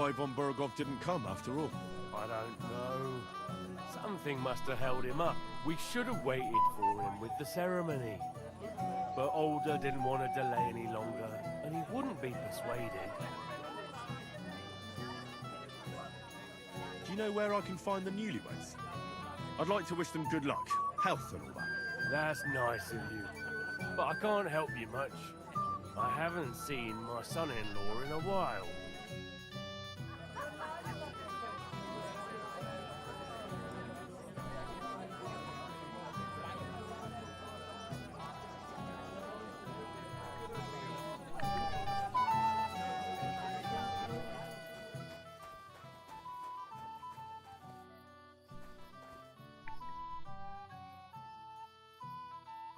why von Berghoff didn't come after all. I don't know. Something must have held him up. We should have waited for him with the ceremony. But Alder didn't want to delay any longer, and he wouldn't be persuaded. Do you know where I can find the newlyweds? I'd like to wish them good luck, health and all that. That's nice of you, but I can't help you much. I haven't seen my son-in-law in a while.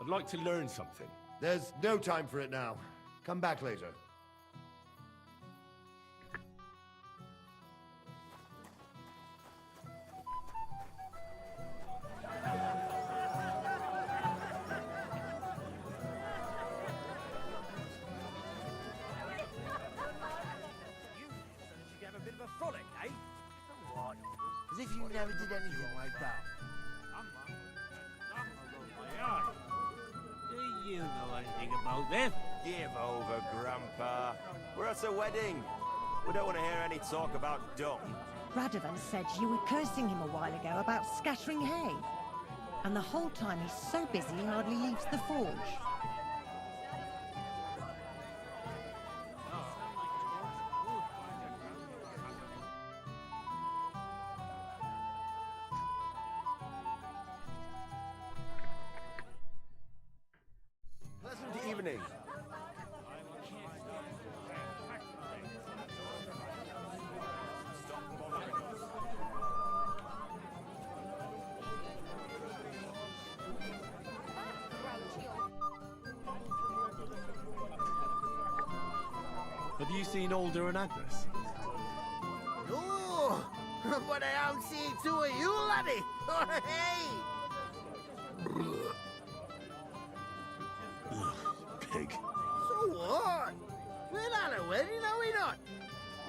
I'd like to learn something. There's no time for it now. Come back later. You have a bit of a frolic, eh? What? As if you never did anything like that. Do you know anything about this? Give over, Grandpa. We're at a wedding. We don't want to hear any talk about dung. Radovan said you were cursing him a while ago about scattering hay. And the whole time he's so busy he hardly leaves the forge. Pleasant evening. Have you seen Alder and Agnes? No, but I haven't seen two of you, laddie. Hey! Pig. So what? We're at a wedding, are we not?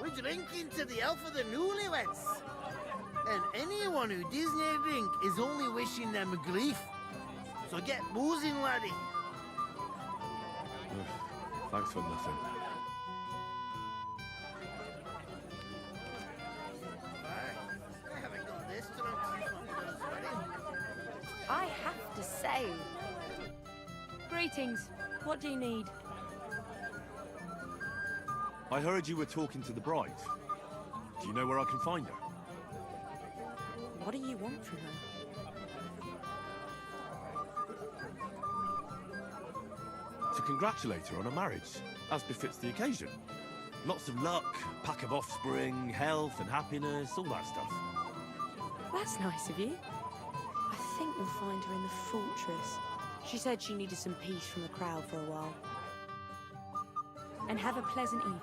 We're drinking to the health of the newlyweds. And anyone who doesn't drink is only wishing them grief. So get boozing, laddie. Thanks for nothing. I haven't got this drunk since my mother's wedding. I have to say. Greetings. What do you need? I heard you were talking to the bride. Do you know where I can find her? What do you want from her? To congratulate her on her marriage, as befits the occasion. Lots of luck, pack of offspring, health and happiness, all that stuff. That's nice of you. I think you'll find her in the fortress. She said she needed some peace from the crowd for a while. And have a pleasant evening.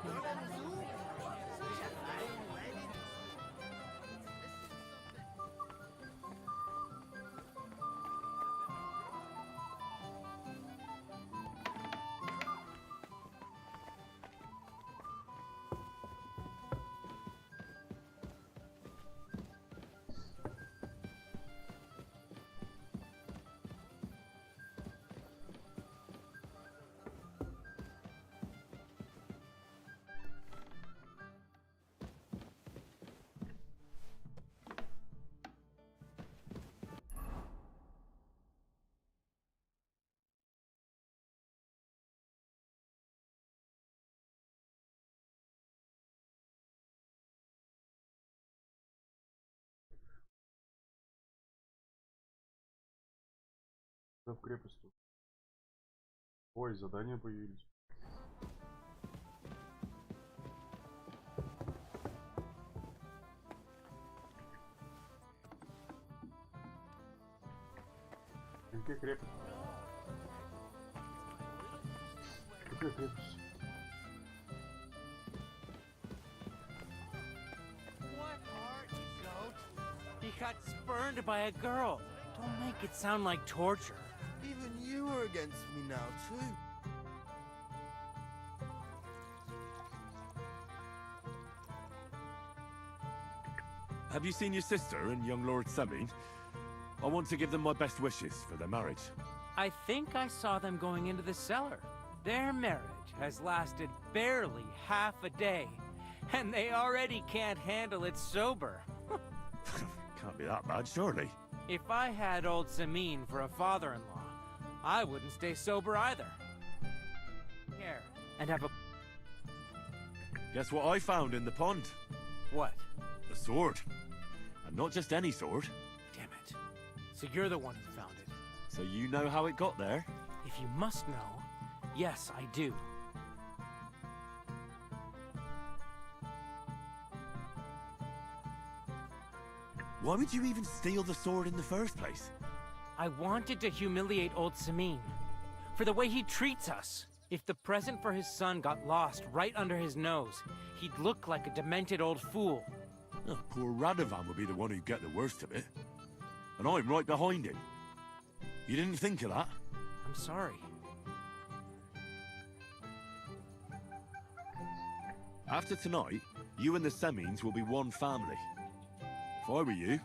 В крепость. Ой, задания появились. Какая крепость? Какая крепость? What are you, goat? He got spurned by a girl. Don't make it sound like torture. Even you are against me now, too. Have you seen your sister and young Lord Semin? I want to give them my best wishes for their marriage. I think I saw them going into the cellar. Their marriage has lasted barely half a day, and they already can't handle it sober. Can't be that bad, surely. If I had old Samin for a father-in-law, I wouldn't stay sober either. Here, and have a... Guess what I found in the pond? What? A sword. And not just any sword. Damn it. So you're the one who found it. So you know how it got there? If you must know, yes, I do. Why would you even steal the sword in the first place? I wanted to humiliate old Samin. For the way he treats us. If the present for his son got lost right under his nose, he'd look like a demented old fool. Oh, poor Radovan would be the one who'd get the worst of it. And I'm right behind him. You didn't think of that? I'm sorry. After tonight, you and the Semines will be one family. If I were you,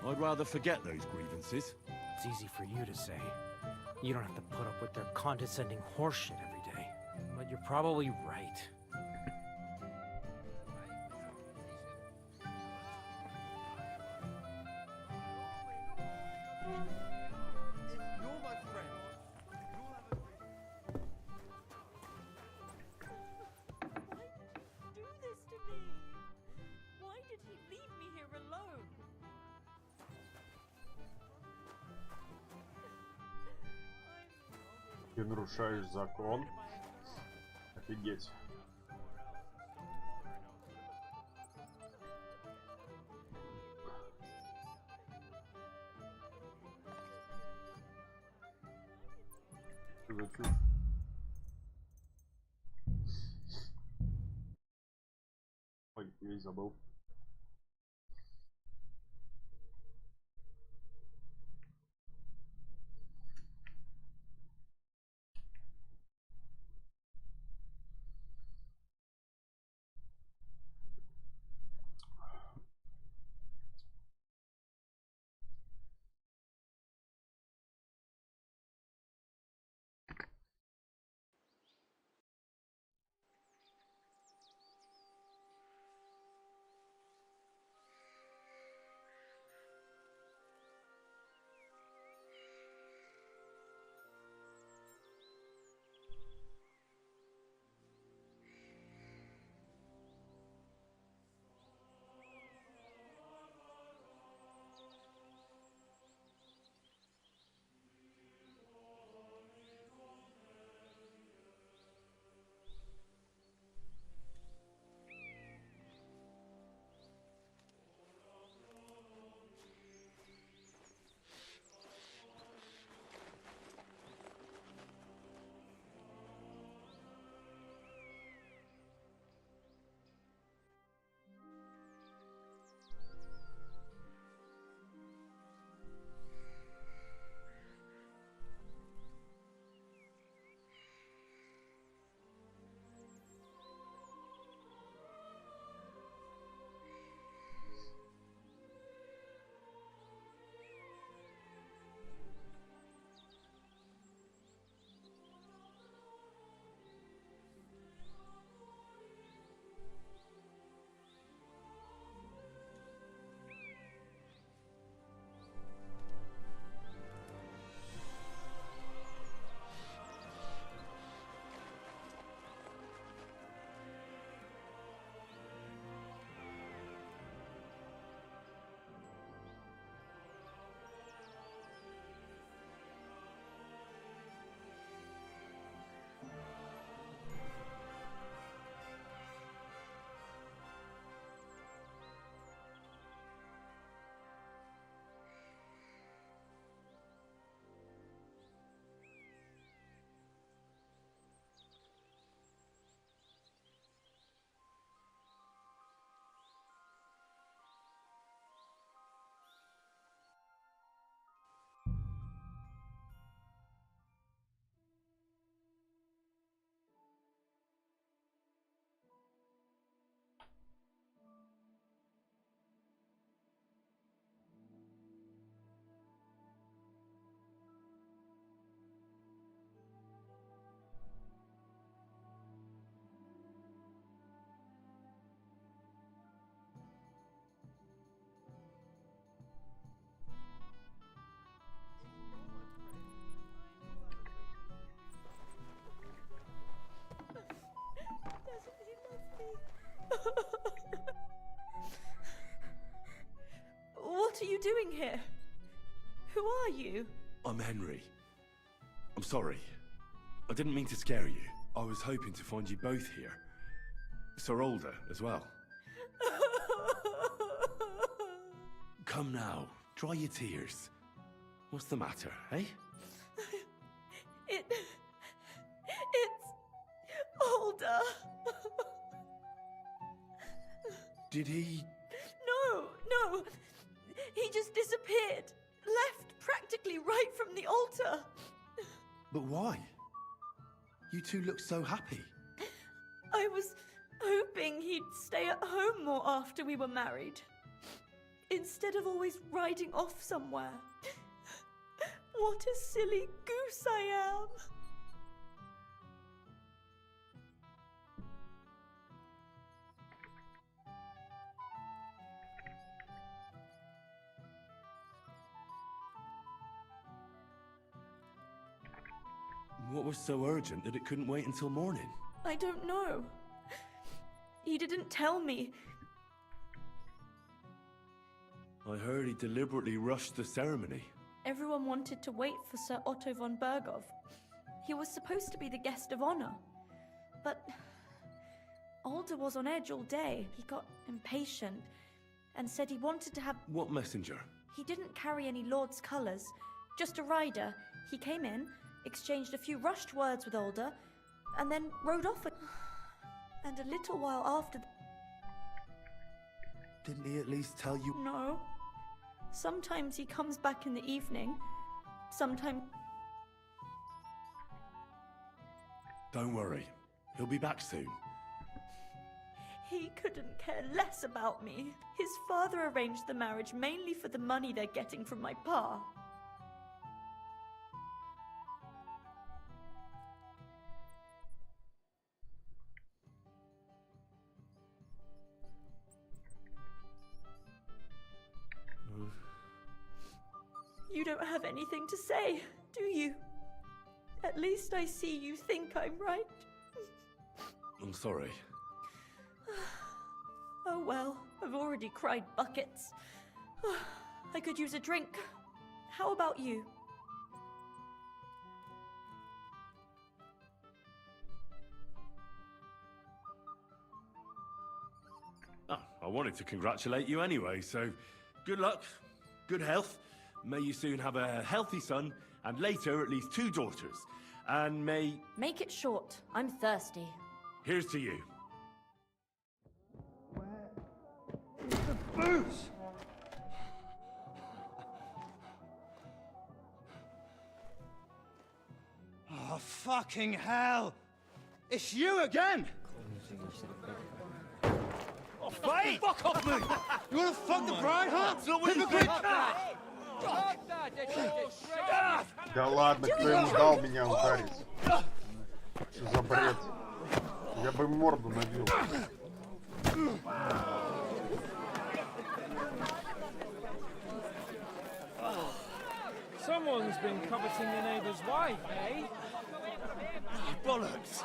I'd rather forget those grievances. It's easy for you to say. You don't have to put up with their condescending horseshit every day. But you're probably right. Do this to me. Why did he leave me here alone? Ты нарушаешь закон. Офигеть. Что за чушь? Ой, я забыл. you doing here? Who are you? I'm Henry. I'm sorry. I didn't mean to scare you. I was hoping to find you both here. Sir Older as well. Come now, dry your tears. What's the matter, eh? It's Older. Did he... No. He just disappeared. Left practically right from the altar. But why? You two look so happy. I was hoping he'd stay at home more after we were married. Instead of always riding off somewhere. What a silly goose I am. What was so urgent that it couldn't wait until morning? I don't know. He didn't tell me. I heard he deliberately rushed the ceremony. Everyone wanted to wait for Sir Otto von Berghoff. He was supposed to be the guest of honor. But Alder was on edge all day. He got impatient and said he wanted to have... What messenger? He didn't carry any Lord's colours, just a rider. He came in, exchanged a few rushed words with Alder, and then rode off. And a little while after... Didn't he at least tell you? No. Sometimes he comes back in the evening. Sometimes... Don't worry. He'll be back soon. He couldn't care less about me. His father arranged the marriage mainly for the money they're getting from my pa. You don't have anything to say, do you? At least I see you think I'm right. I'm sorry. Oh well, I've already cried buckets. I could use a drink. How about you? Oh, I wanted to congratulate you anyway, so good luck, good health. May you soon have a healthy son, and later at least 2 daughters. And may... Make it short. I'm thirsty. Here's to you. Boots! Oh, fucking hell! It's you again! Oh, Faye! Fuck off me! You wanna fuck the bride, huh? Hypocrite! Да ладно, кто ему дал меня ударить? Что за бред? Я бы морду набил. Someone's been coveting your neighbour's wife, eh? Bollocks!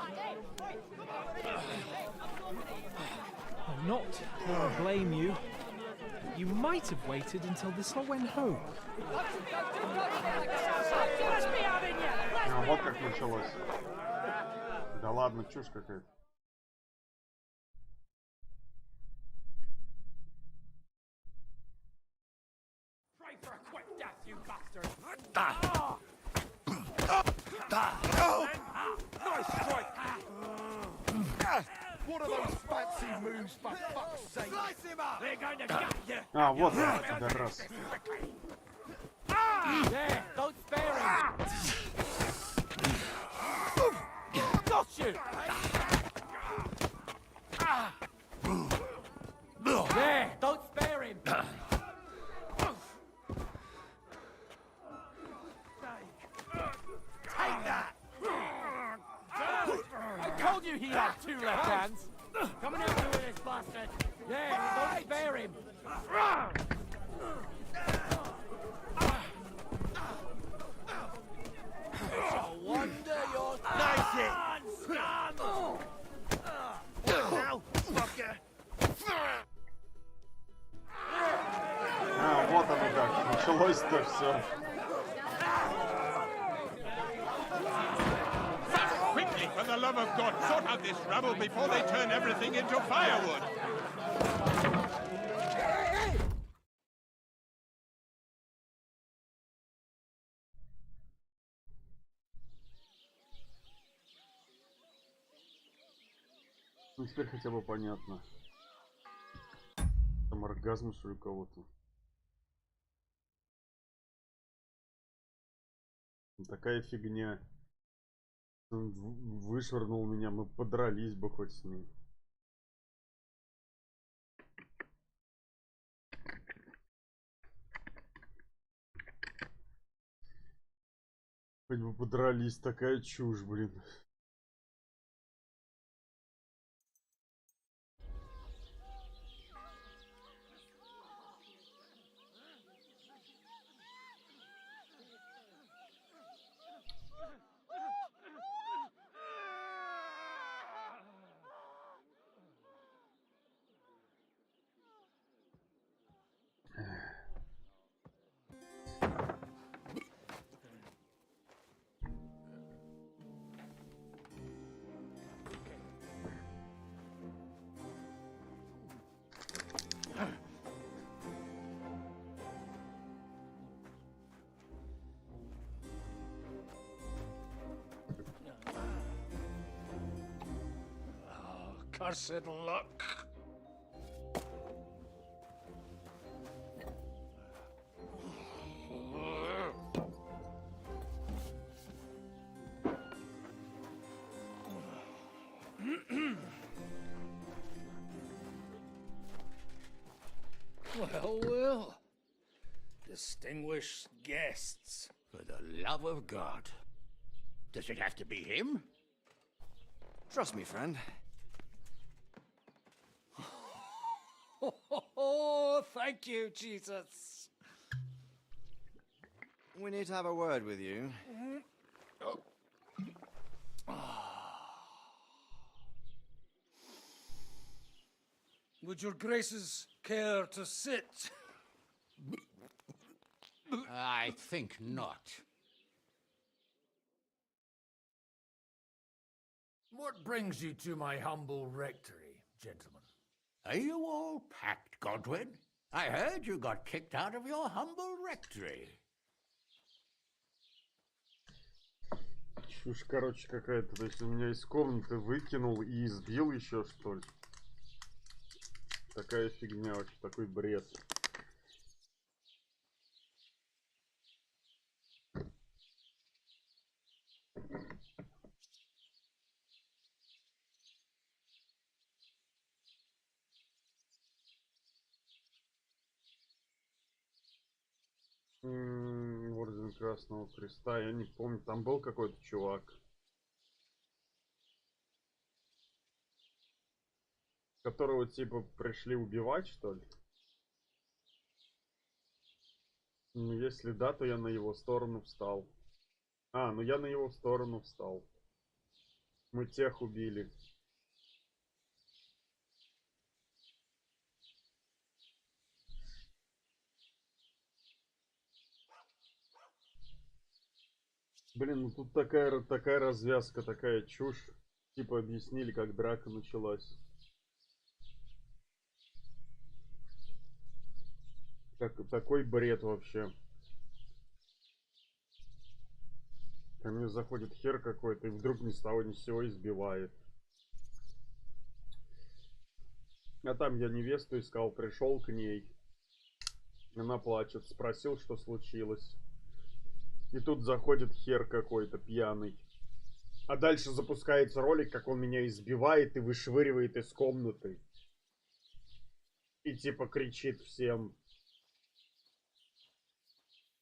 I'm not gonna blame you. You might have waited until this all went home. Вот как началось. Да ладно, чушь какая-то. Pray for a quick death, you bastard! Nice strike! What are those fancy moves, for fuck's sake? Slice him up! They're going to gut you! А, вот он, пидорас. There, don't spare him! Got you! There, don't spare him! Take that! I told you he had 2 left hands! Come and help me with this bastard! Yeah, don't spare him! It's a wonder you're... Nice it! Now, fucker! А, вот оно как. началось-то все. Quickly, for the love of God, sort out this rubble before they turn everything into firewood. Ну, теперь хотя бы понятно. Там оргазм, что ли, у кого-то. Такая фигня. Он вышвырнул меня, мы подрались бы хоть с ним. Хоть бы подрались, такая чушь, блин. Cursed luck. Well, well. Distinguished guests. For the love of God. Does it have to be him? Trust me, friend. Oh, thank you, Jesus. We need to have a word with you. Would your graces care to sit? I think not. What brings you to my humble rectory, gentlemen? Are you all packed, Godwin? I heard you got kicked out of your humble rectory. Чушь, короче, какая-то. То есть он меня из комнаты выкинул и избил еще, что ли. Такая фигня вообще, такой бред. Орден Красного Креста, я не помню, там был какой-то чувак, которого типа пришли убивать, что ли? Ну, если да, то я на его сторону встал. А, ну я на его сторону встал. Мы тех убили. Блин, ну тут такая развязка, такая чушь. Типа объяснили, как драка началась. Такой бред вообще. Ко мне заходит хер какой-то и вдруг ни с того ни с сего избивает. А там я невесту искал, пришел к ней. Она плачет, спросил, что случилось. И тут заходит хер какой-то пьяный. А дальше запускается ролик, как он меня избивает и вышвыривает из комнаты. И типа кричит всем.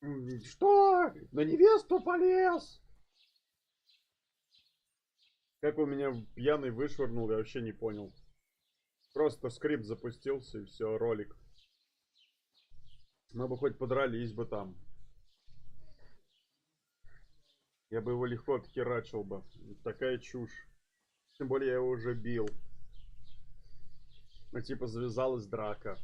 Что? На невесту полез? Как он меня пьяный вышвырнул, я вообще не понял. Просто скрипт запустился и все, ролик. Мы бы хоть подрались бы там. Я бы его легко отхерачил бы. Такая чушь. Тем более я его уже бил. Ну типа завязалась драка.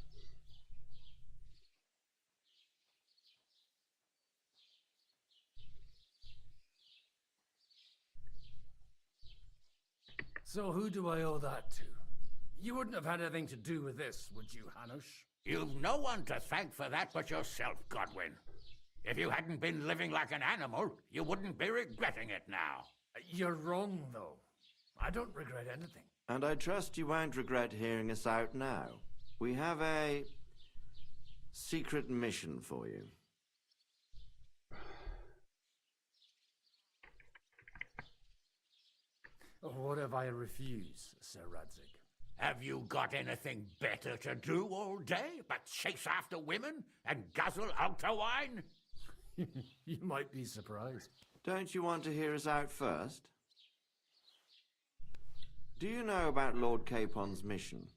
So who do I owe that to? You wouldn't have had anything to do with this, would you, Hanush? You've no one to thank for that but yourself, Godwin. If you hadn't been living like an animal, you wouldn't be regretting it now. You're wrong, though. I don't regret anything. And I trust you won't regret hearing us out now. We have a secret mission for you. What if I refuse, Sir Radzig? Have you got anything better to do all day but chase after women and guzzle altar wine? You might be surprised. Don't you want to hear us out first? Do you know about Lord Capon's mission?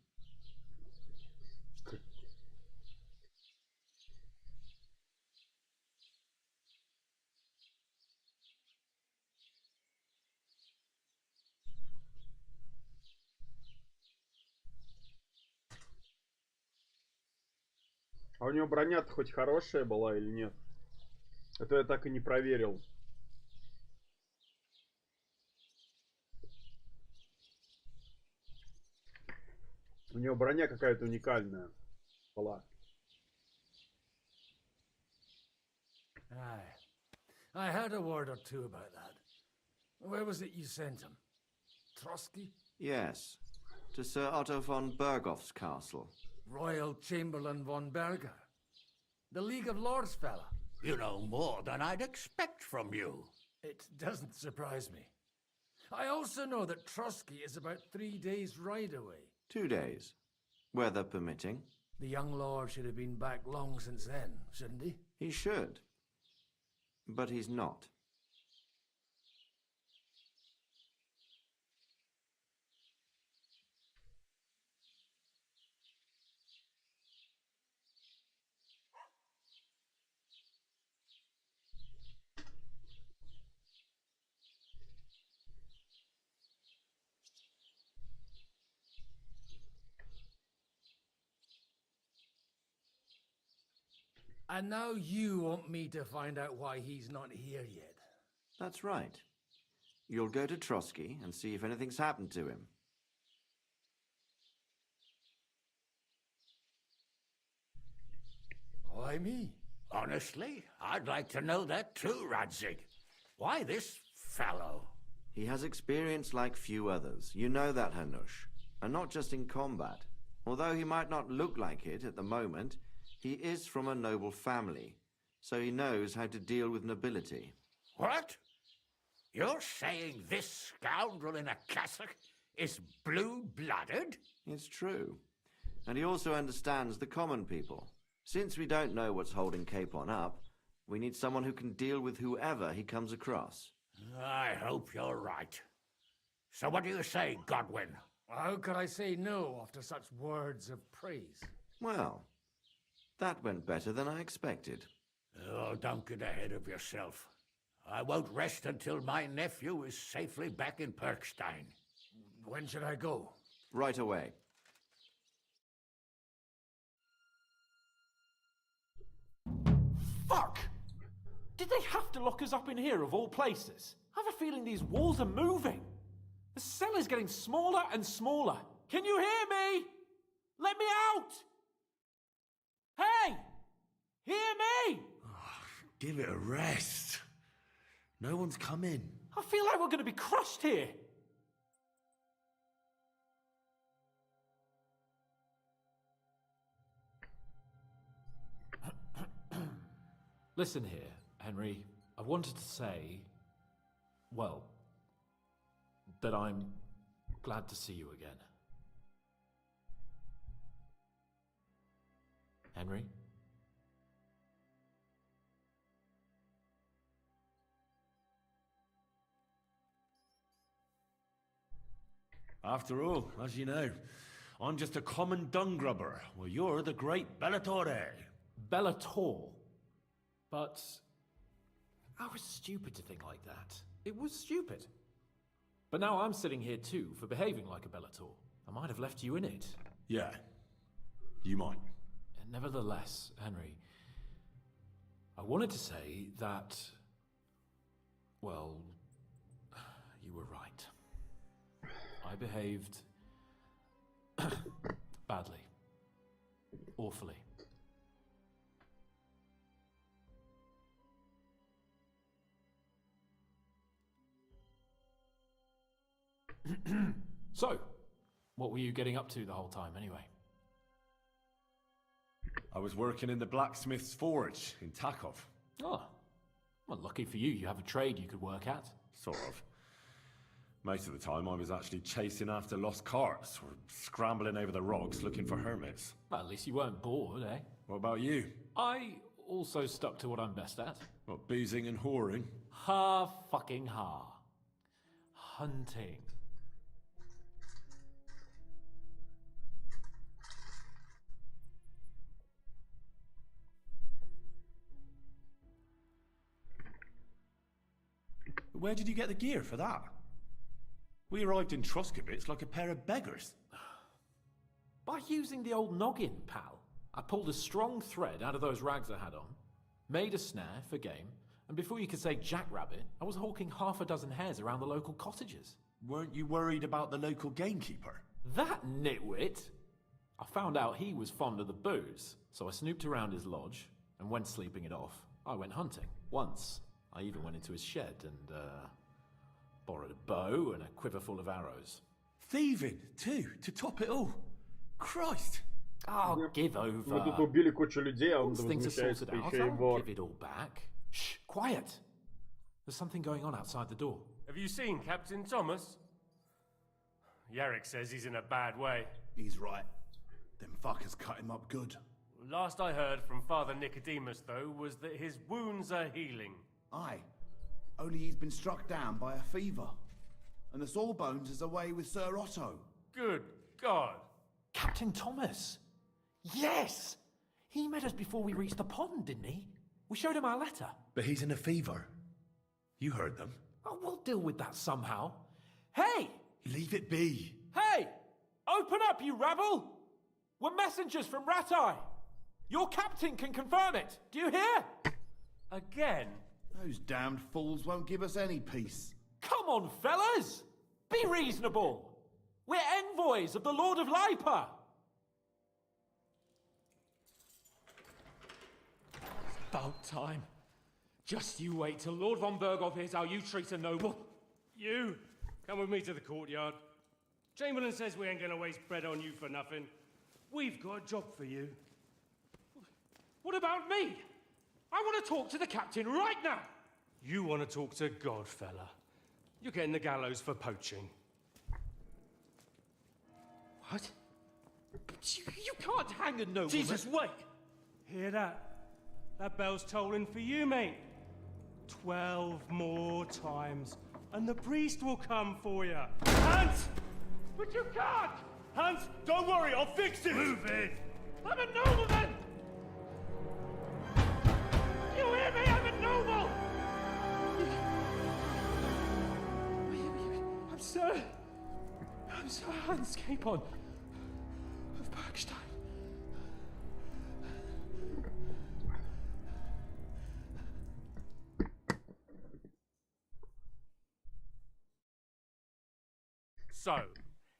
А у него броня-то хоть хорошая была или нет? Это я так и не проверил. У него броня какая-то уникальная была. Aye. I heard a word or two about that. Where was it you sent him? Trotsky? Yes, to Sir Otto von Bergoff's castle. Royal Chamberlain von Berger. The League of Lords fella. You know more than I'd expect from you. It doesn't surprise me. I also know that Trotsky is about 3 days' ride away. 2 days, weather permitting. The young lord should have been back long since then, shouldn't he? He should. But he's not. And now you want me to find out why he's not here yet. That's right. You'll go to Trotsky and see if anything's happened to him. Why me? Honestly, I'd like to know that too, Radzig. Why this fellow? He has experience like few others. You know that, Hanush. And not just in combat. Although he might not look like it at the moment, he is from a noble family, so he knows how to deal with nobility. What? You're saying this scoundrel in a cassock is blue-blooded? It's true. And he also understands the common people. Since we don't know what's holding Capon up, we need someone who can deal with whoever he comes across. I hope you're right. So what do you say, Godwin? How could I say no after such words of praise? Well, that went better than I expected. Oh, don't get ahead of yourself. I won't rest until my nephew is safely back in Perkstein. When should I go? Right away. Fuck! Did they have to lock us up in here of all places? I have a feeling these walls are moving. The cell is getting smaller and smaller. Can you hear me? Let me out! Hey! Hear me! Give it a rest. No one's come in. I feel like we're going to be crushed here. Listen here, Henry. I wanted to say, well, that I'm glad to see you again. Henry? After all, as you know, I'm just a common dung grubber, while you're the great Bellatore. Bellator? But I was stupid to think like that. It was stupid. But now I'm sitting here too for behaving like a Bellator. I might have left you in it. Yeah, you might. Nevertheless, Henry, I wanted to say that, well, you were right. I behaved badly. Awfully. So, what were you getting up to the whole time anyway? I was working in the blacksmith's forge in Takov. Oh, well, lucky for you, you have a trade you could work at. Sort of. Most of the time I was actually chasing after lost carts or scrambling over the rocks looking for hermits. Well, at least you weren't bored, eh? What about you? I also stuck to what I'm best at. What, boozing and whoring? Ha-fucking-ha. Hunting. Where did you get the gear for that? We arrived in Troskowitz like a pair of beggars. By using the old noggin, pal. I pulled a strong thread out of those rags I had on, made a snare for game, and before you could say jackrabbit, I was hawking half a dozen hares around the local cottages. Weren't you worried about the local gamekeeper? That nitwit! I found out he was fond of the booze, so I snooped around his lodge, and when sleeping it off, I went hunting. Once, I even went into his shed and, borrowed a bow and a quiver full of arrows. Thieving, too, to top it all. Christ! Oh, give over. Мы тут убили кучу людей, а он Once things are возмущается, sorted out, еще и I'll вор. give it all back. Shh, quiet! There's something going on outside the door. Have you seen Captain Thomas? Yarrick says he's in a bad way. He's right. Them fuckers cut him up good. Last I heard from Father Nicodemus, though, was that his wounds are healing. Aye. Only he's been struck down by a fever. And the Sawbones is away with Sir Otto. Good God. Captain Thomas! Yes! He met us before we reached the pond, didn't he? We showed him our letter. But he's in a fever. You heard them. Oh, we'll deal with that somehow. Hey! Leave it be. Hey! Open up, you rabble! We're messengers from Ratai. Your captain can confirm it. Do you hear? Again? Those damned fools won't give us any peace. Come on, fellas! Be reasonable! We're envoys of the Lord of Lipa! About time. Just you wait till Lord von Berghoff hears how you treat a noble. You, come with me to the courtyard. Chamberlain says we ain't gonna waste bread on you for nothing. We've got a job for you. What about me? I want to talk to the captain right now! You want to talk to God, fella. You're getting the gallows for poaching. What? You can't hang a nobleman. Jesus, wait! Hear that? That bell's tolling for you, mate. 12 more times, and the priest will come for you. Hans! But you can't! Hans, don't worry, I'll fix it! Move it! I'm a nobleman! You hear me? I'm a noble! I'm Sir Hans Capon of Bergstein. So,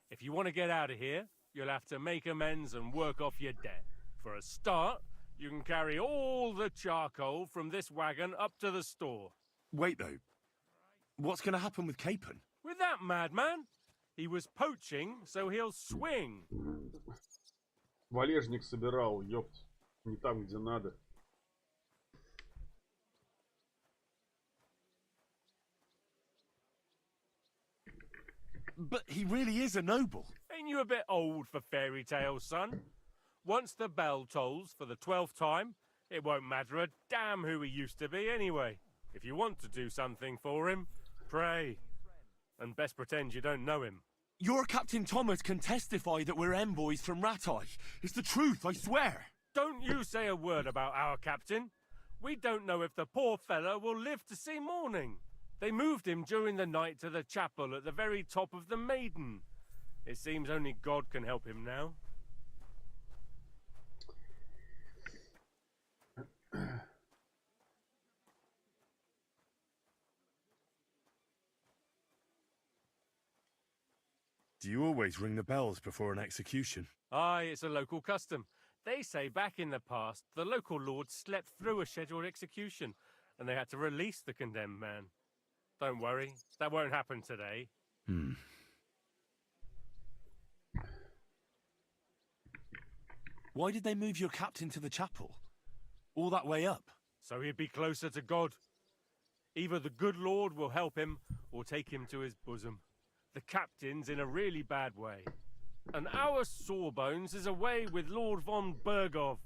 if you want to get out of here, you'll have to make amends and work off your debt. For a start, you can carry all the charcoal from this wagon up to the store. Wait, though. What's going to happen with Capon? With that madman? He was poaching, so he'll swing. Валежник собирал, ёпт. Не там, где надо. But he really is a noble. Ain't you a bit old for fairy tales, son? Once the bell tolls for the 12th time, it won't matter a damn who he used to be anyway. If you want to do something for him, pray. And best pretend you don't know him. Your Captain Thomas can testify that we're envoys from Ratai. It's the truth, I swear. Don't you say a word about our captain. We don't know if the poor fella will live to see morning. They moved him during the night to the chapel at the very top of the Maiden. It seems only God can help him now. Do you always ring the bells before an execution? Aye, it's a local custom. They say back in the past, the local lord slept through a scheduled execution, and they had to release the condemned man. Don't worry, that won't happen today. Why did they move your captain to the chapel? All that way up? So he'd be closer to God. Either the good Lord will help him, or take him to his bosom. The captain's in a really bad way. And our Sawbones is away with Lord von Bergov.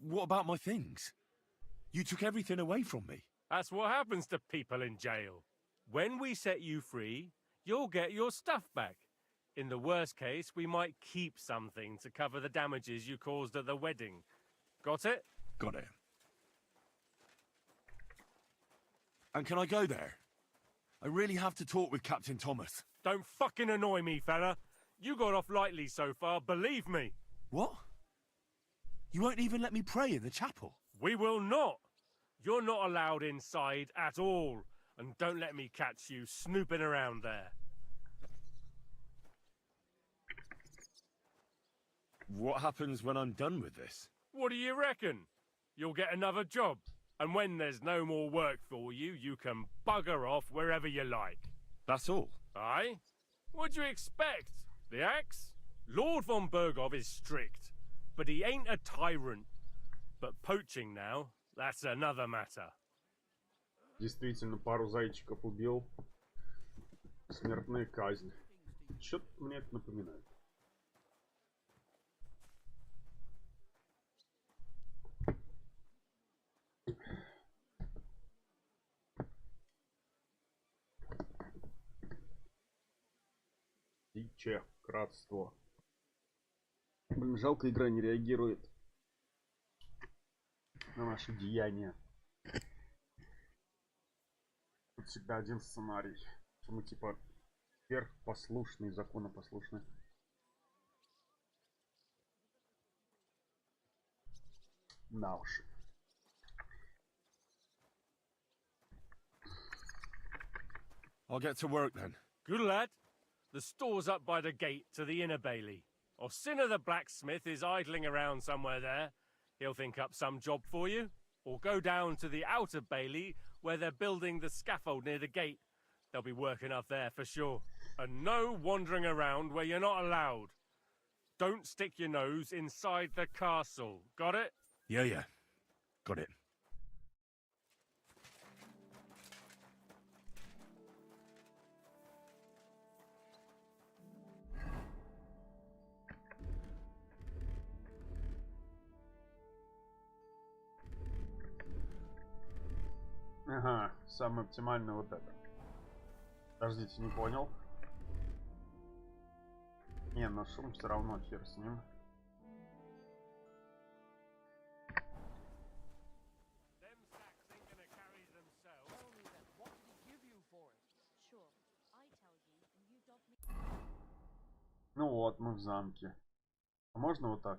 What about my things? You took everything away from me. That's what happens to people in jail. When we set you free, you'll get your stuff back. In the worst case, we might keep something to cover the damages you caused at the wedding. Got it? Got it. And can I go there? I really have to talk with Captain Thomas. Don't fucking annoy me, fella. You got off lightly so far, believe me. What? You won't even let me pray in the chapel? We will not. You're not allowed inside at all. And don't let me catch you snooping around there. What happens when I'm done with this? What do you reckon? You'll get another job. And when there's no more work for you, you can bugger off wherever you like. That's all? Aye? What'd you expect? The axe? Lord von Bergov is strict, but he ain't a tyrant. But poaching now, that's another matter. Действительно, пару зайчиков убил. Смертная казнь. Что-то мне это напоминает. Диче, кратство. Блин, жалко, игра не реагирует на наши деяния. Тут всегда один сценарий, что мы типа сверхпослушные, законопослушные. На уж. I'll get to work then. Good lad. The store's up by the gate to the inner bailey. Orsina the blacksmith is idling around somewhere there. He'll think up some job for you. Or go down to the outer bailey where they're building the scaffold near the gate. They'll be working up there for sure. And no wandering around where you're not allowed. Don't stick your nose inside the castle. Got it? Yeah. Got it. Ага, самое оптимальное вот это. Подождите, не понял. Не, но шум все равно хер с ним. Ну вот, мы в замке. А можно вот так?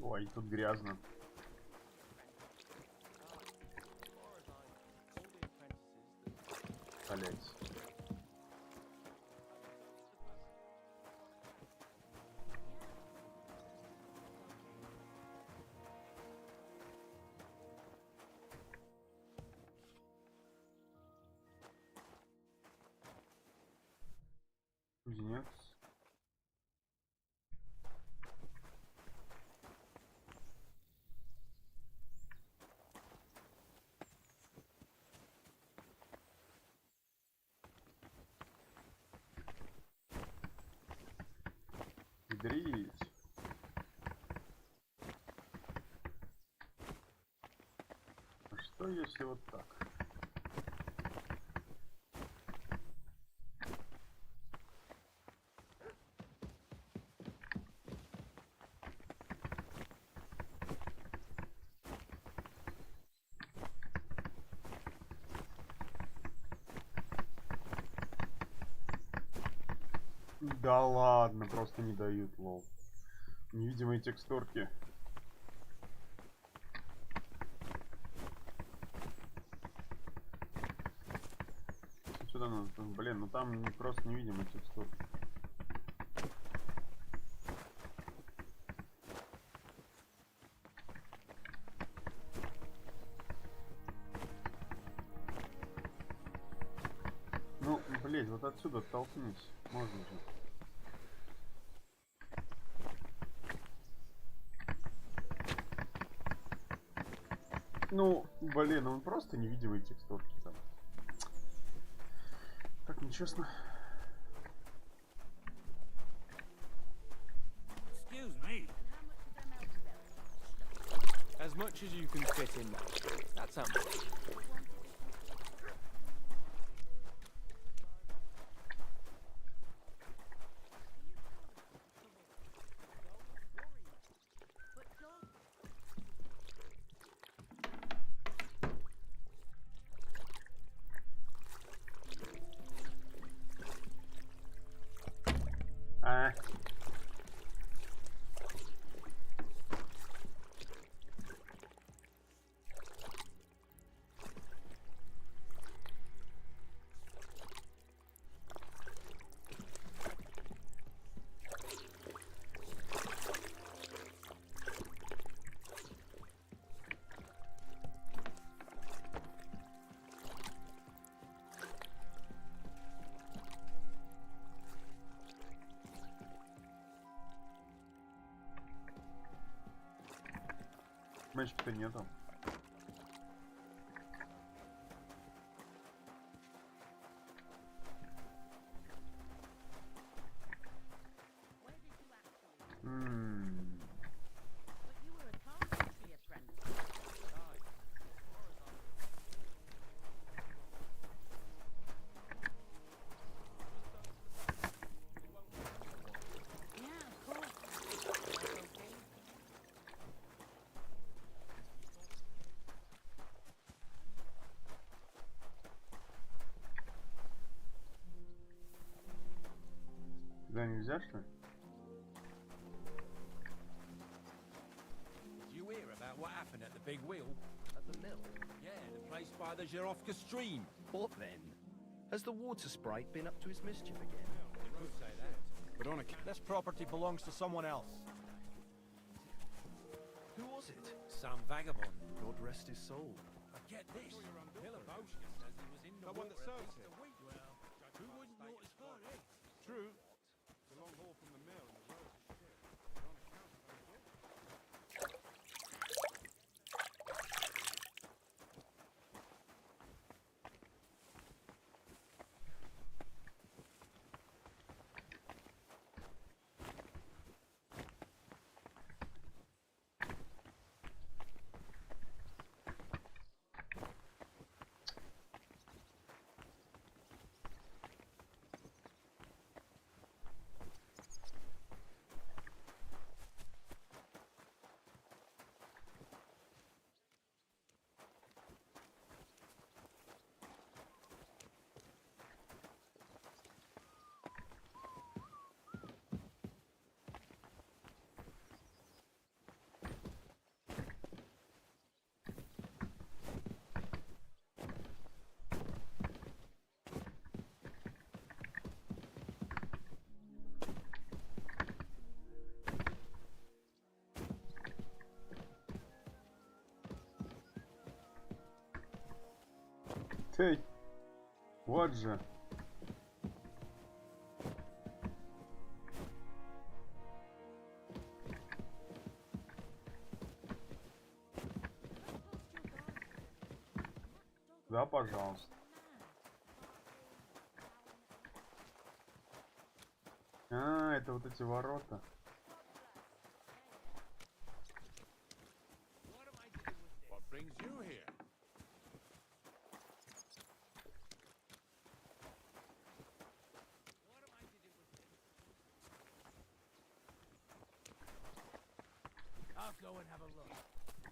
Ой, тут грязно. Блять. Кузнец. хитрить. А что если вот так? Да ладно, просто не дают, лол. Невидимые текстурки. Сюда надо, блин, ну там просто невидимые текстурки. Ну, блять, вот отсюда оттолкнись. Можно же. Ну, блин, он просто невидимые текстурки там. Так нечестно. Excuse me. As much as you can fit in there. That's how much. Мальчика нету. Да, нельзя, что ли? Did you hear about what happened at the big wheel? At the mill? Yeah, the place by the Zhirovka stream. What then? Has the water sprite been up to his mischief again? You could say that. But on this property belongs to someone else. Who was it? Some vagabond. God rest his soul. But get this. Milovoshka says he was in the one that water serves at him. the wheat. Well, who wouldn't notice her, eh? True. It's a long haul from the mill and the road is shit. But on account of her guilt. Эй, вот же. Да, пожалуйста. А, это вот эти ворота. I'll go and have a look.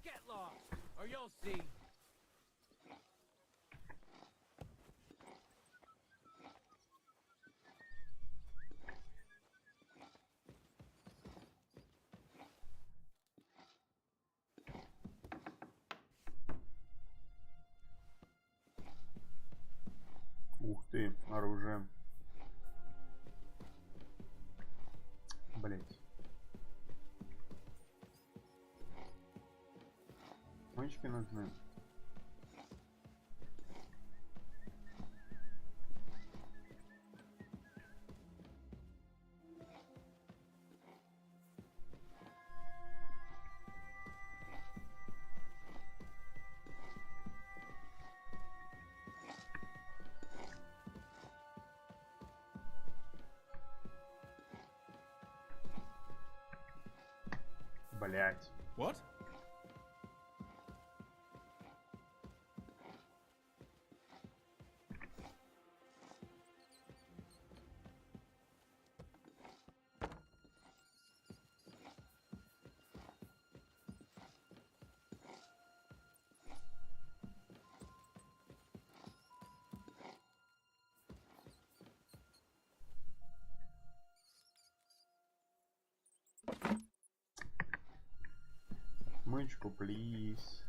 Get lost, or you'll see. Ух ты, оружие. Блять. Мычки нужны. Блять. What? Мычку, плиз.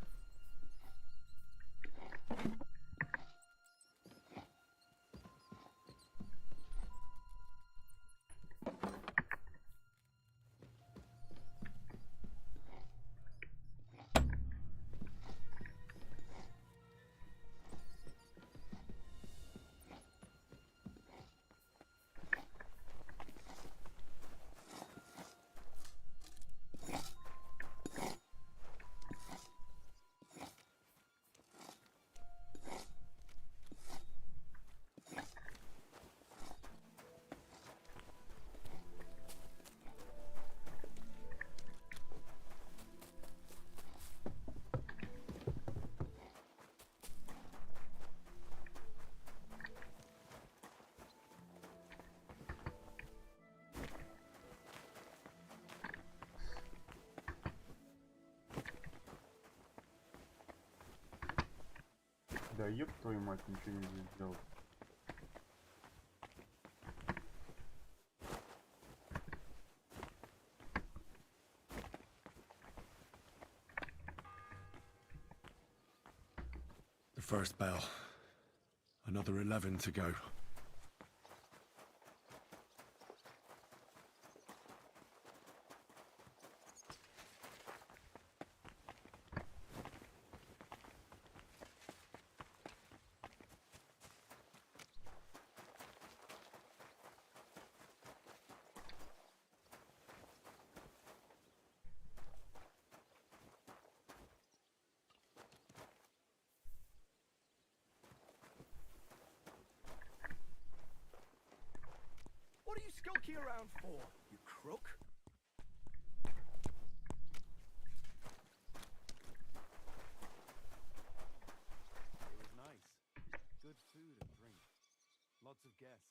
Да ёб твою мать, ничего нельзя сделать. The first bell. Another 11 to go. What are you skulking around for, you crook? It was nice. Good food and drink. Lots of guests.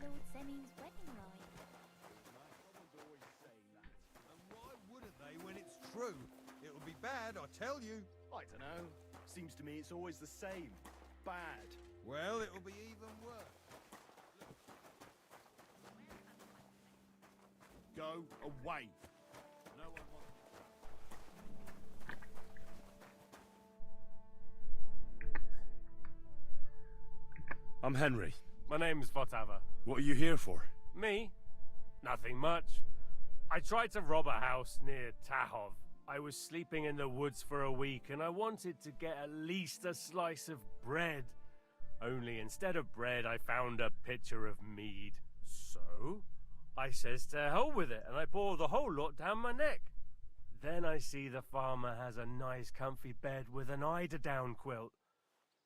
Lord Semin's wedding like? Someone's always saying that. And why wouldn't they when it's true? bad, I tell you. I don't know. Seems to me it's always the same. Bad. Well, it'll be even worse. Go away. No one wants... I'm Henry. My name's Votava. What are you here for? Me? Nothing much. I tried to rob a house near Tahov. I was sleeping in the woods for a week and I wanted to get at least a slice of bread. Only instead of bread, I found a pitcher of mead. So, I says to hell with it and I pour the whole lot down my neck. Then I see the farmer has a nice comfy bed with an eider-down quilt.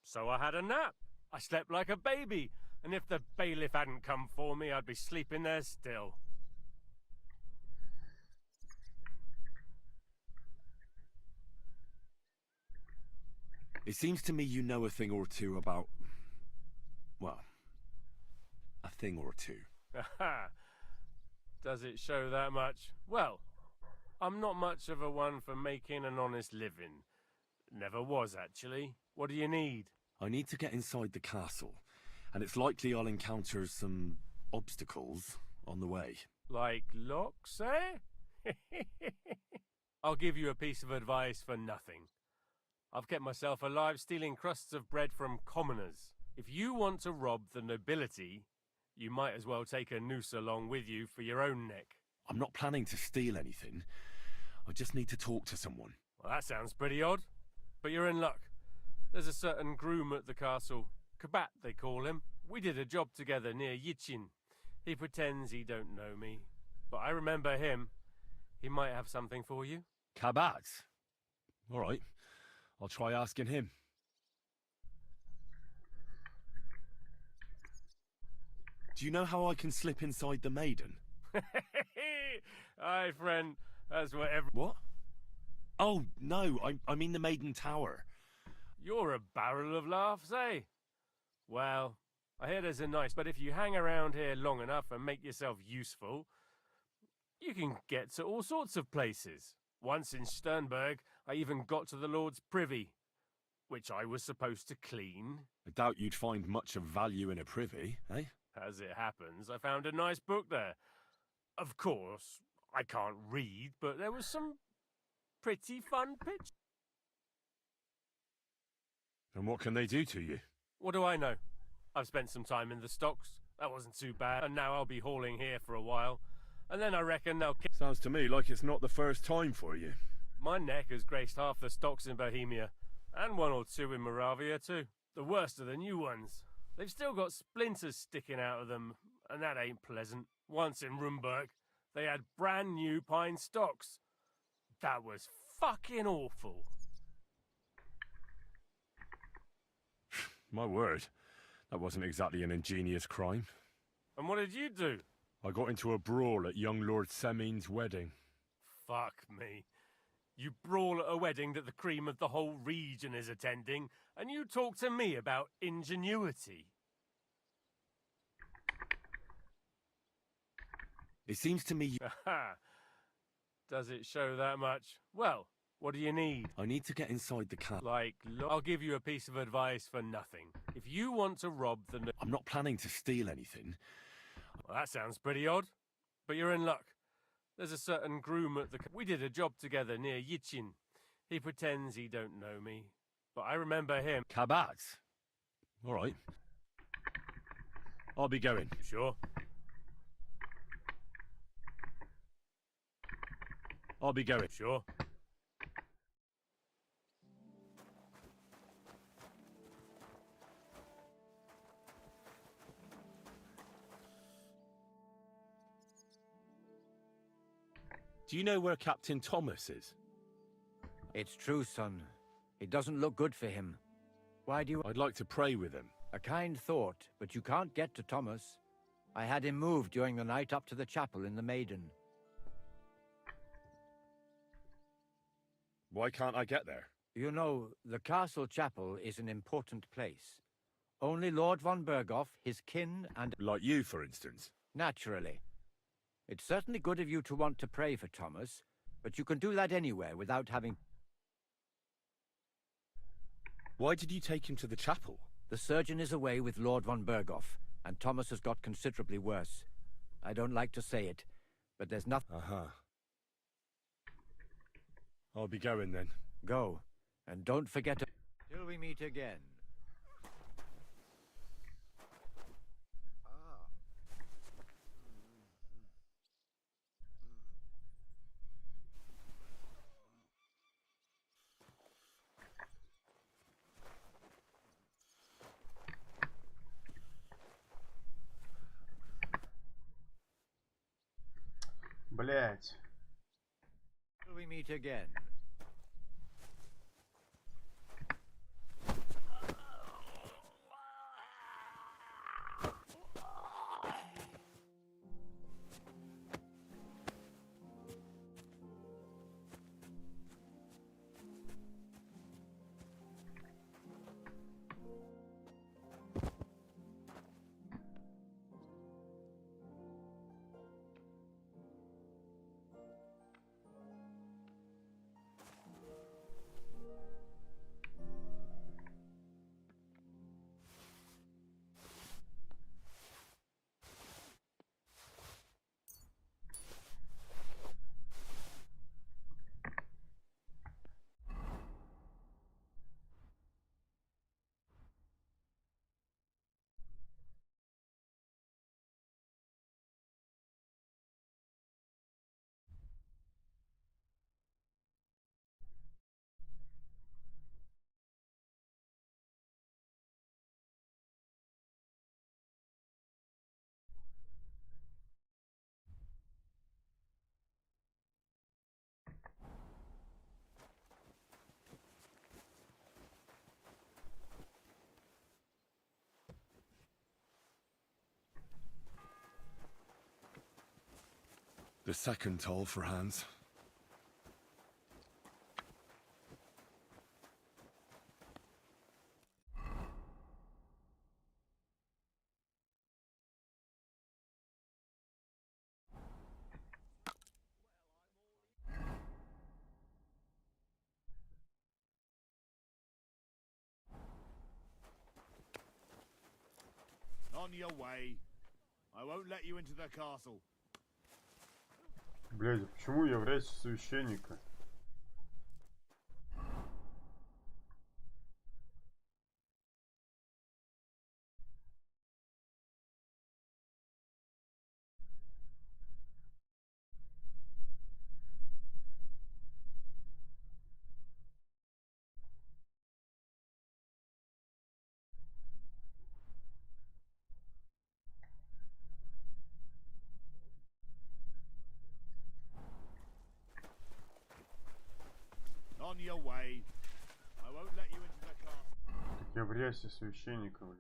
So I had a nap. I slept like a baby, and if the bailiff hadn't come for me, I'd be sleeping there still. It seems to me you know a thing or two about... well, a thing or two. Aha! Does it show that much? Well, I'm not much of a one for making an honest living. Never was, actually. What do you need? I need to get inside the castle, and it's likely I'll encounter some obstacles on the way. Like locks, eh? I'll give you a piece of advice for nothing. I've kept myself alive stealing crusts of bread from commoners. If you want to rob the nobility, you might as well take a noose along with you for your own neck. I'm not planning to steal anything. I just need to talk to someone. Well, that sounds pretty odd, but you're in luck. There's a certain groom at the castle. Kabat, they call him. We did a job together near Yichin. He pretends he don't know me, but I remember him. He might have something for you. Kabat? All right. I'll try asking him. Do you know how I can slip inside the maiden? Aye, friend. That's what What? Oh, no. I mean the maiden tower. You're a barrel of laughs, eh? Well, I hear there's a nice... but if you hang around here long enough and make yourself useful, you can get to all sorts of places. Once in Sternberg, I even got to the Lord's privy, which I was supposed to clean. I doubt you'd find much of value in a privy, eh? As it happens, I found a nice book there. Of course, I can't read, but there was some pretty fun pictures. And what can they do to you? What do I know? I've spent some time in the stocks. That wasn't too bad. And now I'll be hauling here for a while. And then I reckon they'll... Sounds to me like it's not the first time for you. My neck has graced half the stocks in Bohemia. And one or two in Moravia too. The worst are the new ones. They've still got splinters sticking out of them. And that ain't pleasant. Once in Rumberg, they had brand new pine stocks. That was fucking awful. My word, that wasn't exactly an ingenious crime. And what did you do? I got into a brawl at young Lord Semin's wedding. Fuck me. You brawl at a wedding that the cream of the whole region is attending, and you talk to me about ingenuity. It seems to me... Aha! Does it show that much? Well, what do you need? I need to get inside the car. Like, I'll give you a piece of advice for nothing. If you want to rob the... I'm not planning to steal anything. Well, that sounds pretty odd, but you're in luck. There's a certain groom at the... We did a job together near Yichin. He pretends he don't know me, but I remember him. Kabat? All right. I'll be going. Sure. I'll be going. Sure. Do you know where Captain Thomas is? It's true, son. It doesn't look good for him. Why do you... I'd like to pray with him. A kind thought, but you can't get to Thomas. I had him moved during the night up to the chapel in the Maiden. Why can't I get there? You know, the castle chapel is an important place. Only Lord von Berghoff, his kin, and... Like you, for instance. Naturally. It's certainly good of you to want to pray for Thomas, but you can do that anywhere without having... Why did you take him to the chapel? The surgeon is away with Lord von Berghoff, and Thomas has got considerably worse. I don't like to say it, but there's nothing... I'll be going then. Go, and don't forget to... Till we meet again. Блять. Till we meet again. The second toll for Hans. On your way. I won't let you into the castle. Блядь, а почему я в рясе священника? On your way. I won't let you into the castle. Так я в рясе священника, блядь.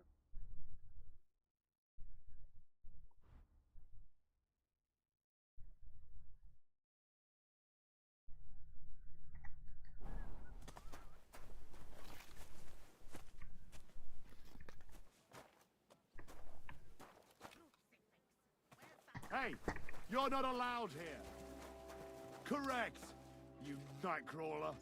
Hey, you're not allowed here. Correct, you nightcrawler.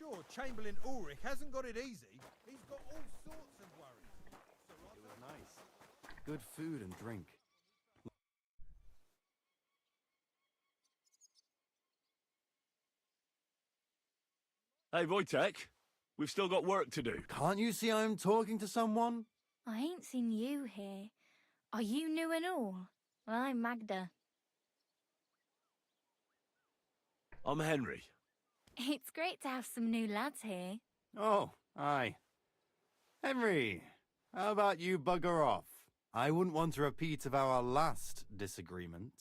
sure Chamberlain Ulrich hasn't got it easy. He's got all sorts of worries. It was nice. Good food and drink. Hey, Wojtek, we've still got work to do. Can't you see I'm talking to someone? I ain't seen you here. Are you new and all? Well, I'm Magda. I'm Henry. It's great to have some new lads here. Oh, aye. Henry, how about you bugger off? I wouldn't want a repeat of our last disagreement.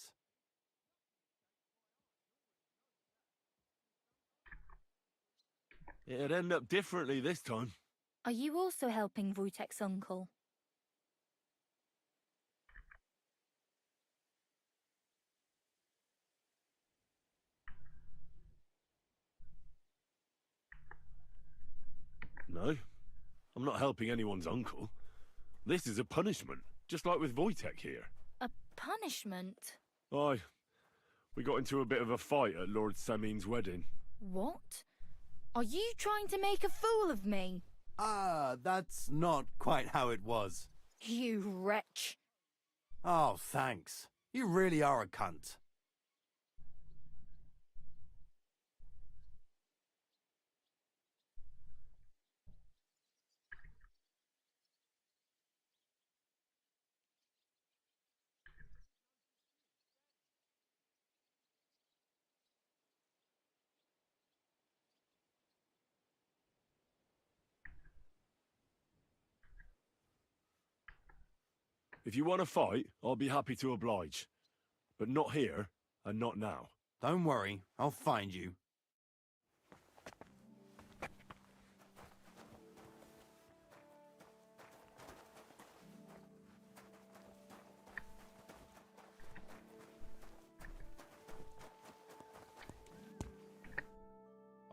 It'd end up differently this time. Are you also helping Wojtek's uncle? No, I'm not helping anyone's uncle. This is a punishment, just like with Wojtek here. A punishment? Aye, we got into a bit of a fight at Lord Samin's wedding. What? Are you trying to make a fool of me? Ah, that's not quite how it was. You wretch. Oh, thanks. You really are a cunt. If you want to fight, I'll be happy to oblige. But not here, and not now. Don't worry, I'll find you.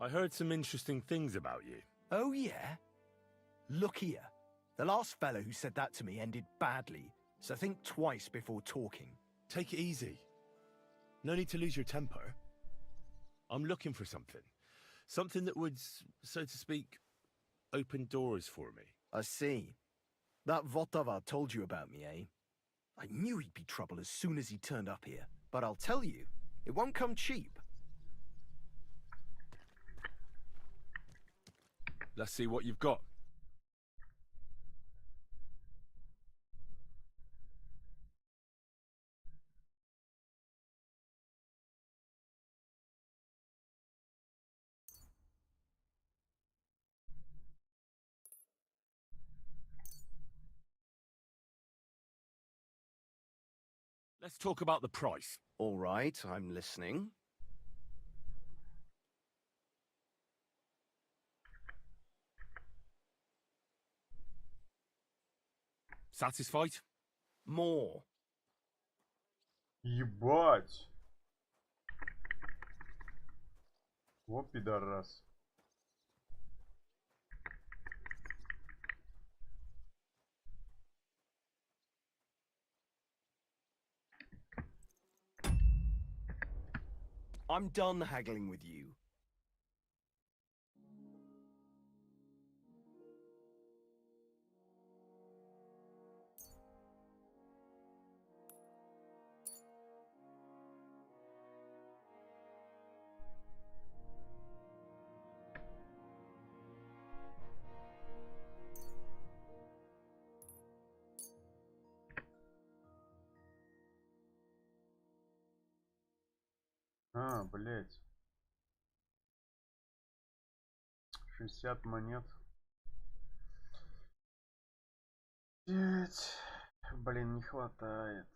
I heard some interesting things about you. Oh, yeah? Look here. The last fellow who said that to me ended badly, so think twice before talking. Take it easy. No need to lose your temper. I'm looking for something. Something that would, so to speak, open doors for me. I see. That Votava told you about me, eh? I knew he'd be trouble as soon as he turned up here. But I'll tell you, it won't come cheap. Let's see what you've got. Let's talk about the price. All right, I'm listening. Satisfied? More. Ебать! Вот пидорас. I'm done haggling with you. А, блять. 60 монет. 9. Блин, не хватает.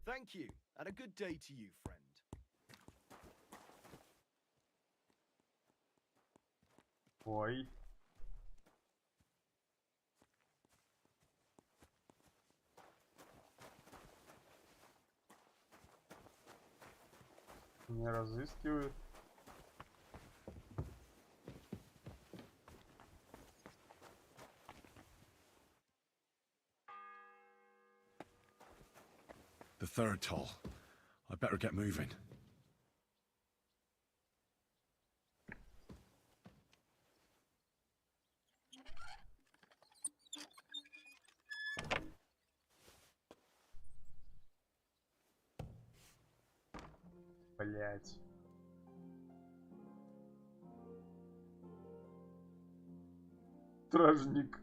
Thank you, and a good day to you, friend. Ой. Не разыскивают. The third toll. I I'd better get moving. Блять. Стражник.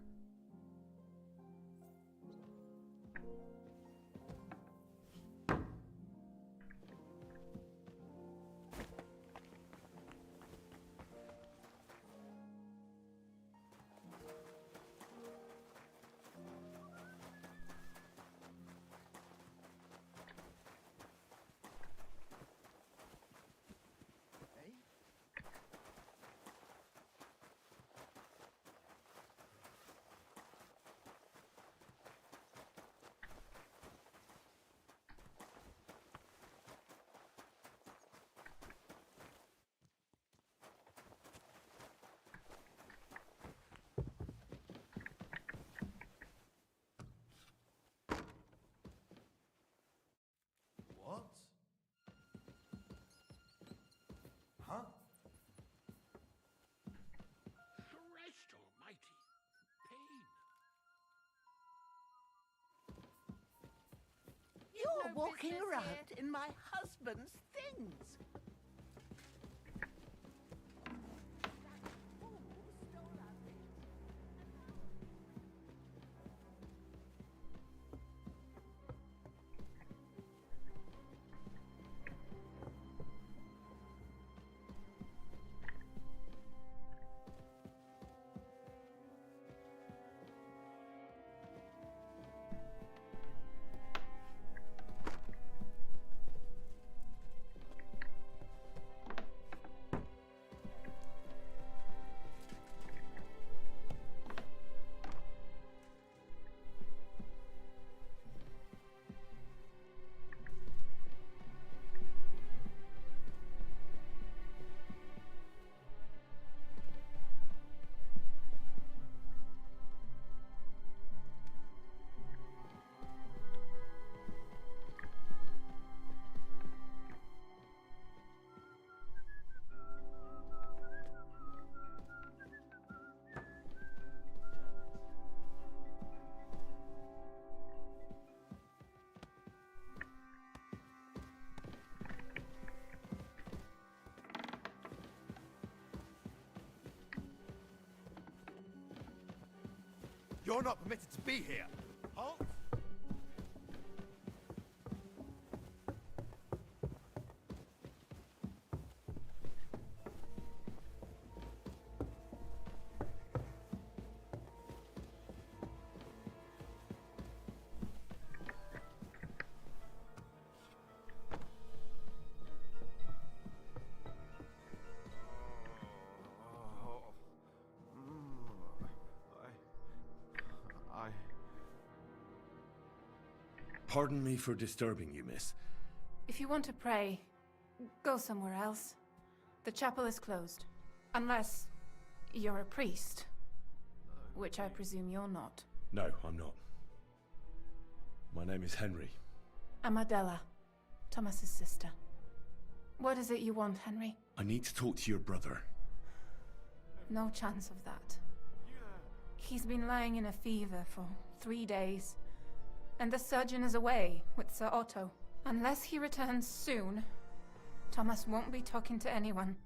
What? Huh? Christ almighty. Pain. You're walking around in my husband's things. You're not permitted to be here. Halt! Pardon me for disturbing you, miss. If you want to pray, go somewhere else. The chapel is closed. Unless you're a priest. Which I presume you're not. No, I'm not. My name is Henry. I'm Adela, Thomas's sister. What is it you want, Henry? I need to talk to your brother. No chance of that. He's been lying in a fever for 3 days. And the surgeon is away with Sir Otto. Unless he returns soon, Thomas won't be talking to anyone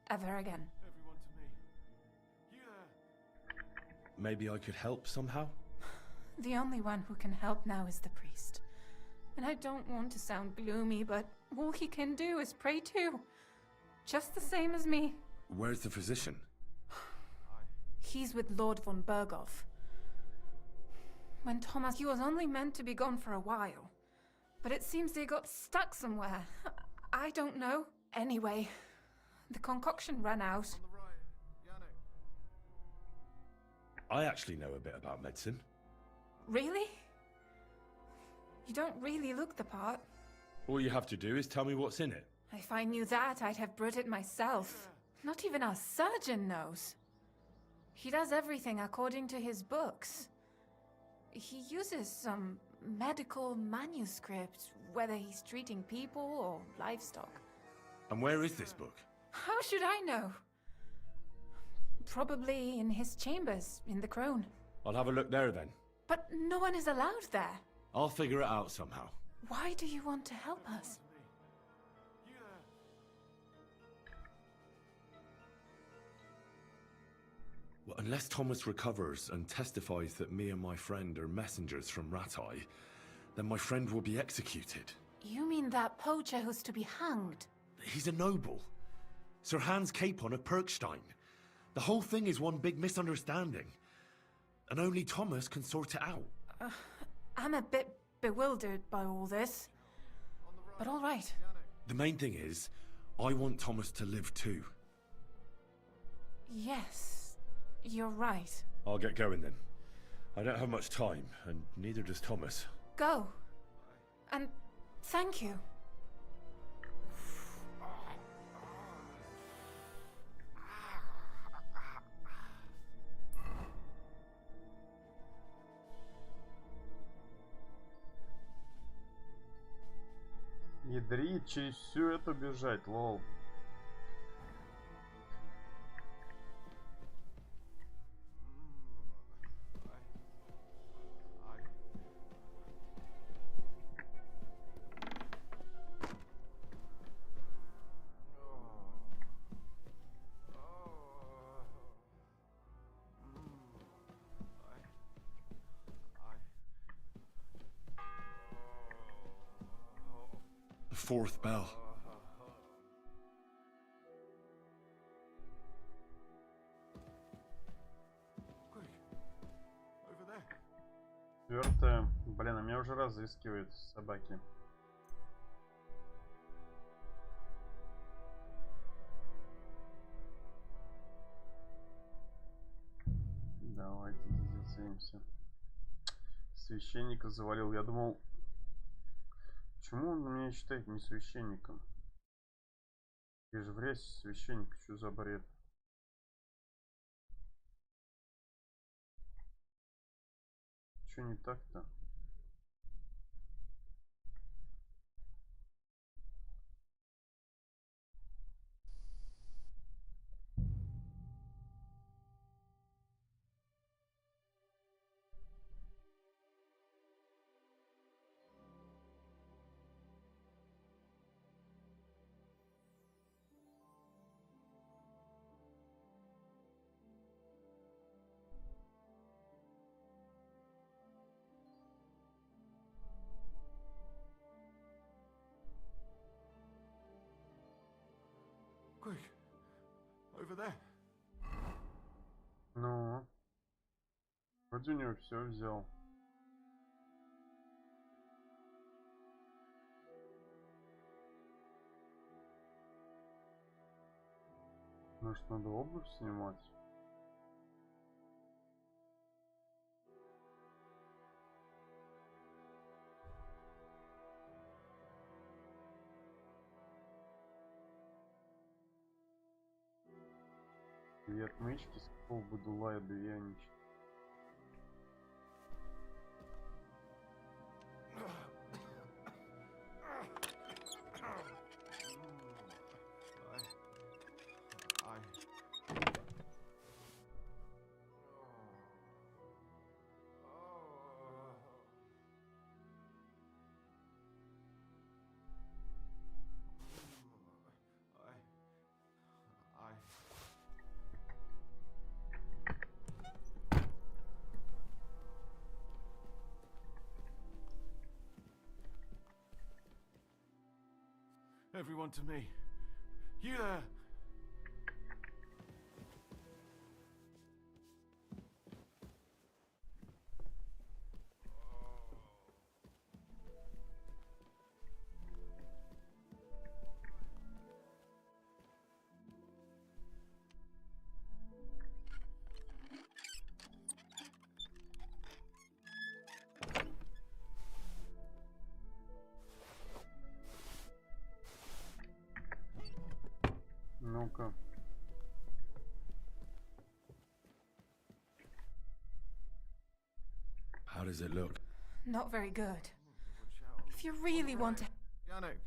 ever again. Maybe I could help somehow? The only one who can help now is the priest. And I don't want to sound gloomy, but all he can do is pray too. Just the same as me. Where's the physician? He's with Lord von Berghoff. When Thomas, he was only meant to be gone for a while. But it seems they got stuck somewhere. I don't know. Anyway, the concoction ran out. I actually know a bit about medicine. Really? You don't really look the part. All you have to do is tell me what's in it. If I knew that, I'd have brewed it myself. Not even our surgeon knows. He does everything according to his books. He uses some medical manuscript whether he's treating people or livestock. And where is this book? How should I know? Probably in his chambers, in the Crone. I'll have a look there then. But no one is allowed there. I'll figure it out somehow. Why do you want to help us? Well, unless Thomas recovers and testifies that me and my friend are messengers from Ratai, then my friend will be executed. You mean that poacher who's to be hanged? He's a noble. Sir Hans Capon of Perkstein. The whole thing is one big misunderstanding. And only Thomas can sort it out. I'm a bit bewildered by all this. But all right. The main thing is, I want Thomas to live too. Yes, you're right. I'll get going then. I don't have much time, and neither does Thomas. Go. And thank you. Ядрить через всю эту бежать, лол. The fourth bell. Четвертое. Блин, а меня уже разыскивают собаки. Давайте зацепимся. Священника завалил. Я думал, почему он меня считает не священником? Я же в рясе священник, что за бред? Что не так-то? Quick, over there. Ну, вроде у него все взял. Может, надо обувь снимать? Две отмычки, с какого бадула и двияничек. Everyone to me. You there! Ну-ка. How does it look? Not very good. If you really want to mechanic.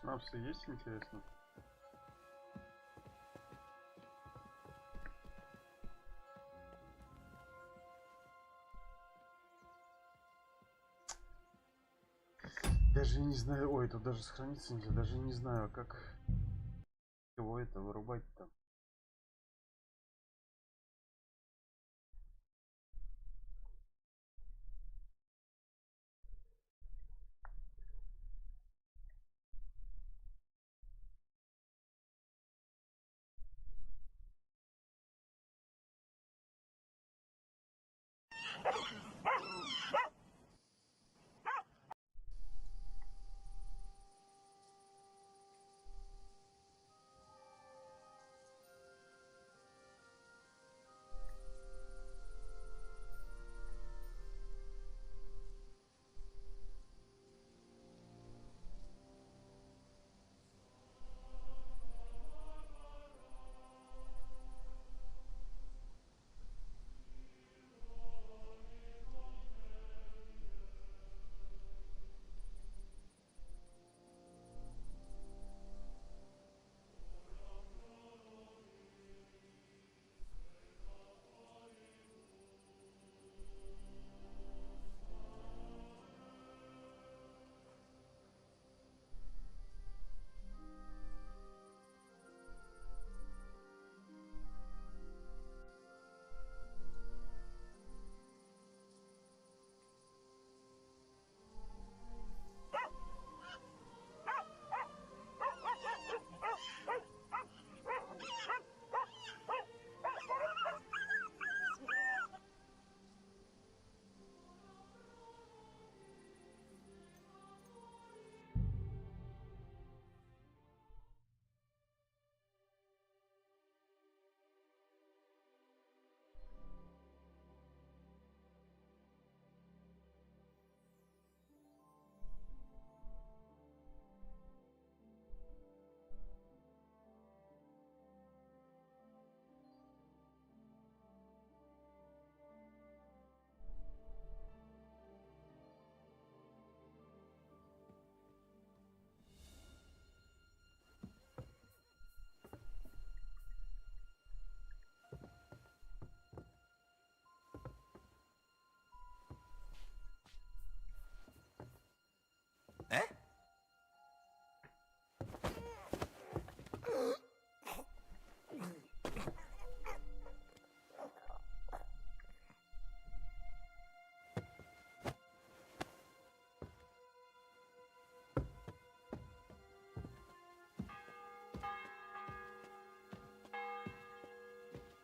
Шнапсы есть, интересно? Даже не знаю, ой, тут даже сохраниться нельзя, даже не знаю, как его это вырубать-то.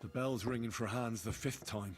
The bell's ringing for hands the 5th time.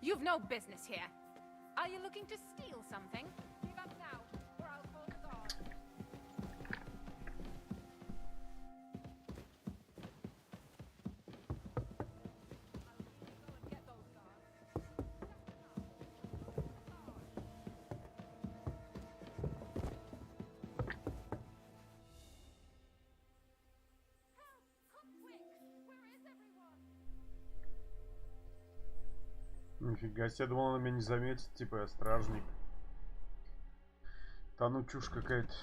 You've no business here. Are you looking to steal something? Give up now, or I'll call the guard. Нифига себе, думал, он меня не заметит, типа я стражник. Да ну чушь какая-то.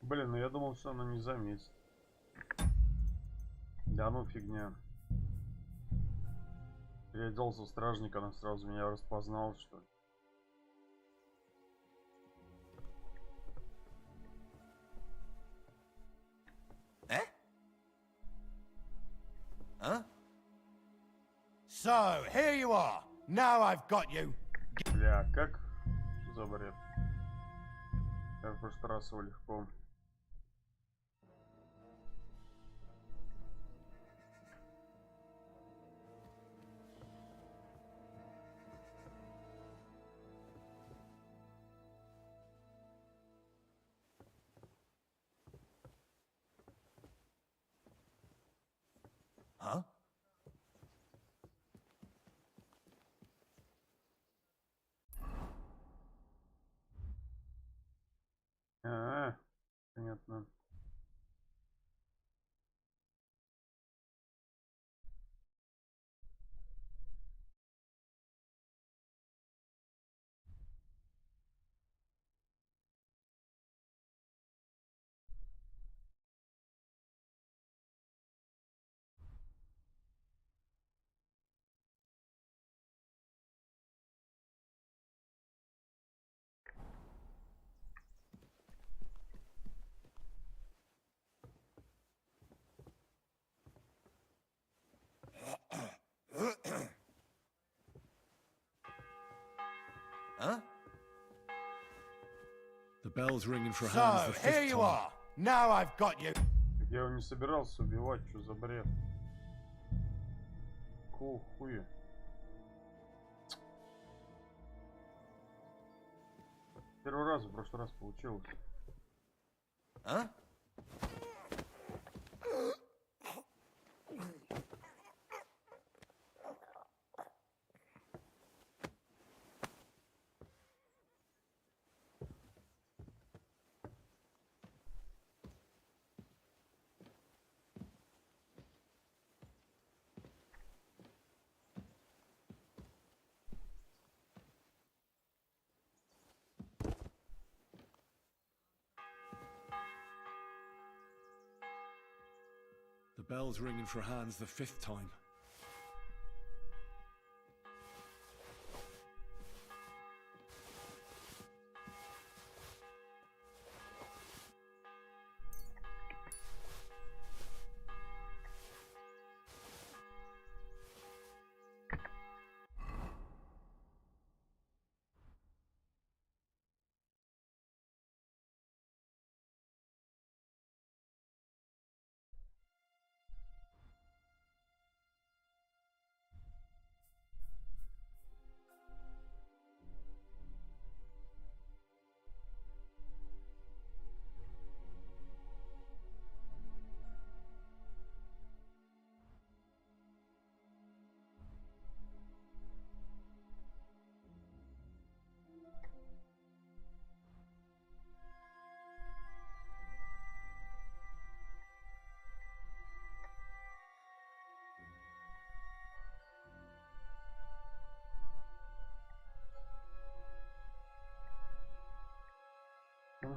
Блин, ну я думал, что она не заметит. Да ну фигня. Я оделся стражника, она сразу меня распознала, что ли. Huh? So, here you are. Now I've got you. Бля, как? Что за бред? Я в прошлый раз его легко. Huh? Понятно. Huh? The bell's ringing for hands So, the fifth here you time. are. Now I've got you. Я его не собирался убивать, что за бред? Какого хуя? Первый раз, в прошлый раз получилось. Huh? The bell's ringing for hands the fifth time.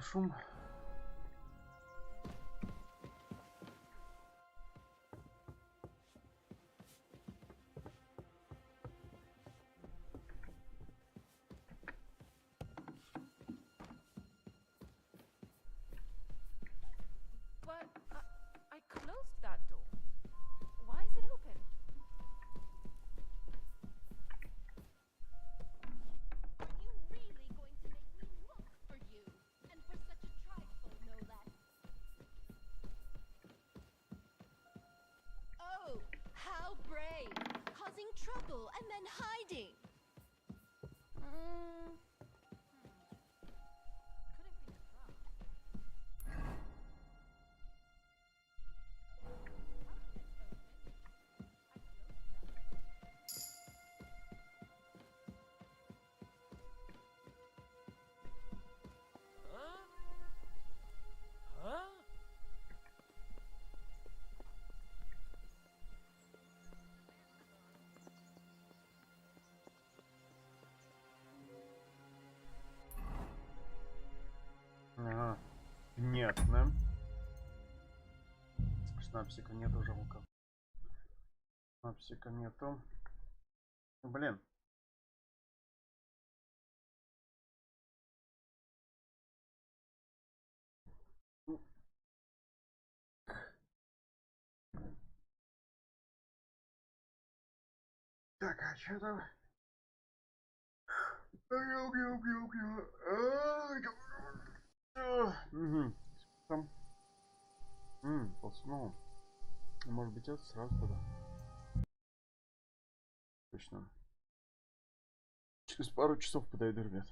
шум. But I closed that door. Why is it open? Are you really going to make me look for you? And for such a trifle, no less. Oh, how brave! Causing trouble and then hiding. Huh? Ага, понятно. Шнапсика нету, жалко. Шнапсика нету. Блин. Так, а что там? Угу. Там. Полснул. Может быть, это сразу туда. Точно. Через пару часов подойду, ребят.